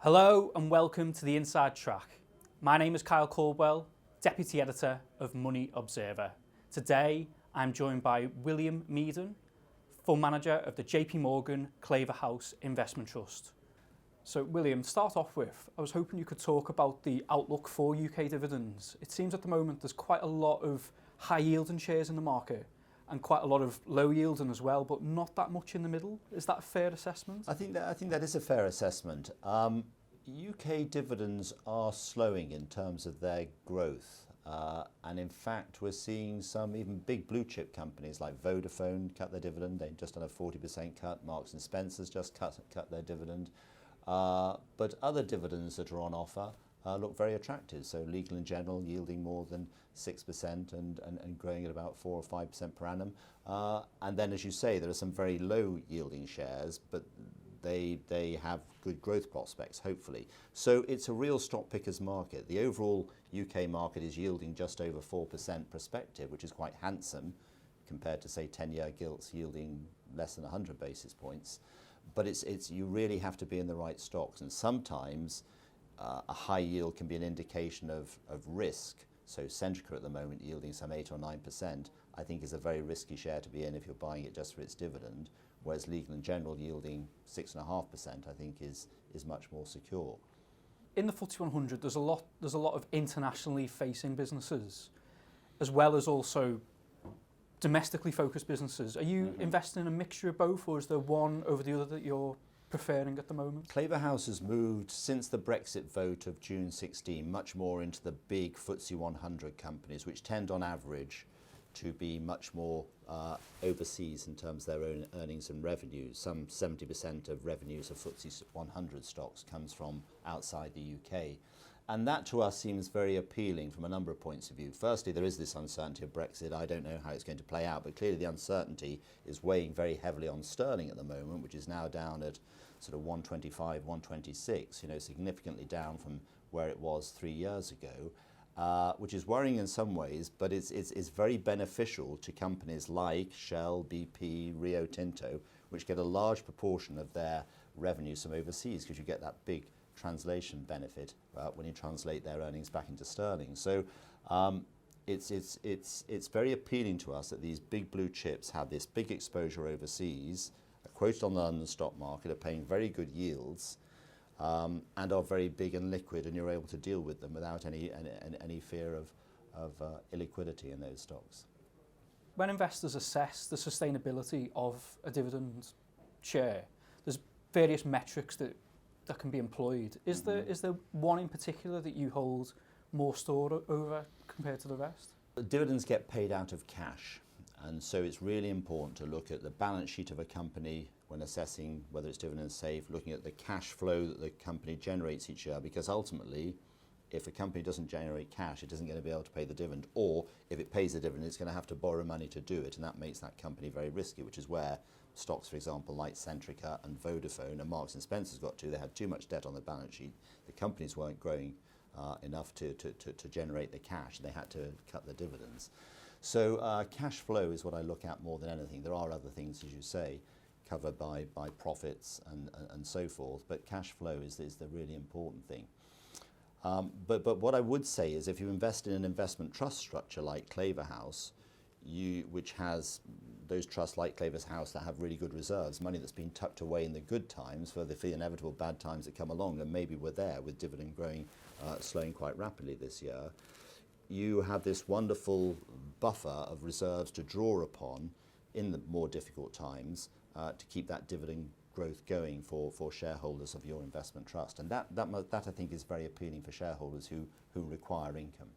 Hello and welcome to the Inside Track. My name is Kyle Caldwell, Deputy Editor of Money Observer. Today I'm joined by William Meaden, Fund Manager of the JP Morgan Claverhouse Investment Trust. So William, to start off with, I was hoping you could talk about the outlook for UK dividends. It seems at the moment there's quite a lot of high yielding shares in the market and quite a lot of low yielding as well, but not that much in the middle. Is that a fair assessment? I think that is a fair assessment. UK dividends are slowing in terms of their growth, and in fact we're seeing some even big blue chip companies like Vodafone cut their dividend. They just done a 40% cut. Marks and Spencer's just cut their dividend, but other dividends that are on offer look very attractive. So Legal & General yielding more than 6% and growing at about 4 or 5% per annum. And then, as you say, there are some very low yielding shares, but they have good growth prospects, hopefully. So it's a real stock pickers market. The overall UK market is yielding just over 4% prospective, which is quite handsome compared to, say, 10-year gilts yielding less than 100 basis points. But you really have to be in the right stocks, and sometimes a high yield can be an indication of risk. So Centrica at the moment yielding some 8 or 9%, I think is a very risky share to be in if you're buying it just for its dividend, whereas Legal & General yielding 6.5% I think is much more secure. In the FTSE 100 there's a lot of internationally facing businesses as well as also domestically focused businesses. Are you investing in a mixture of both, or is there one over the other that you're preferring at the moment? Claverhouse has moved since the Brexit vote of June 16 much more into the big FTSE 100 companies, which tend on average to be much more overseas in terms of their own earnings and revenues. Some 70% of revenues of FTSE 100 stocks comes from outside the UK. And that to us seems very appealing from a number of points of view. Firstly, there is this uncertainty of Brexit. I don't know how it's going to play out, but clearly the uncertainty is weighing very heavily on sterling at the moment, which is now down at sort of 125, 126, significantly down from where it was 3 years ago, which is worrying in some ways, but it's very beneficial to companies like Shell, BP, Rio Tinto, which get a large proportion of their revenues from overseas, because you get that big translation benefit when you translate their earnings back into sterling. So it's very appealing to us that these big blue chips have this big exposure overseas, are quoted on the London stock market, are paying very good yields, and are very big and liquid, and you're able to deal with them without any fear of illiquidity in those stocks. When investors assess the sustainability of a dividend share, there's various metrics that can be employed. Is there one in particular that you hold more store over compared to the rest? The dividends get paid out of cash, and so it's really important to look at the balance sheet of a company when assessing whether it's dividend safe, looking at the cash flow that the company generates each year, because ultimately if a company doesn't generate cash, it isn't going to be able to pay the dividend, or if it pays the dividend, it's going to have to borrow money to do it, and that makes that company very risky, which is where stocks, for example, like Centrica and Vodafone and Marks and Spencer's got to. They had too much debt on the balance sheet. The companies weren't growing enough to generate the cash. They had to cut the dividends. So cash flow is what I look at more than anything. There are other things, as you say, covered by profits and so forth, but cash flow is the really important thing. But what I would say is if you invest in an investment trust structure like Claverhouse, which has those trusts like Claverhouse that have really good reserves, money that's been tucked away in the good times for the inevitable bad times that come along, and maybe we're there with dividend growing, slowing quite rapidly this year, you have this wonderful buffer of reserves to draw upon in the more difficult times to keep that dividend growth going for shareholders of your investment trust. And that I think is very appealing for shareholders who require income.